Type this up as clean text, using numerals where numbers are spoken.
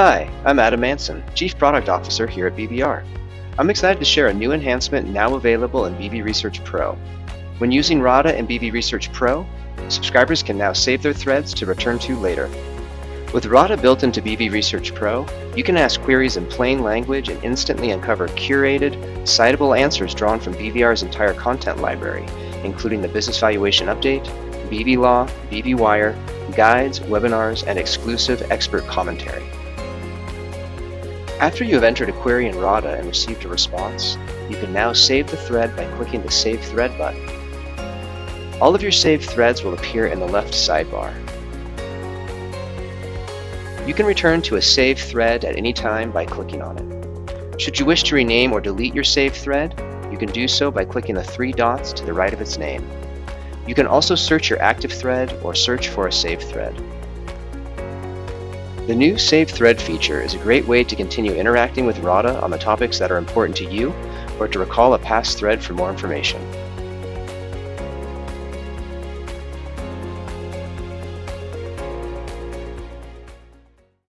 Hi, I'm Adam Manson, Chief Product Officer here at BVR. I'm excited to share a new enhancement now available in BVResearch Pro. When using RADA and BVResearch Pro, subscribers can now save their threads to return to later. With RADA built into BVResearch Pro, you can ask queries in plain language and instantly uncover curated, citable answers drawn from BVR's entire content library, including the Business Valuation Update, BV Law, BV Wire, guides, webinars, and exclusive expert commentary. After you have entered a query in RADA and received a response, you can now save the thread by clicking the Save Thread button. All of your saved threads will appear in the left sidebar. You can return to a saved thread at any time by clicking on it. Should you wish to rename or delete your saved thread, you can do so by clicking the three dots to the right of its name. You can also search your active thread or search for a saved thread. The new Save Thread feature is a great way to continue interacting with RADA on the topics that are important to you, or to recall a past thread for more information.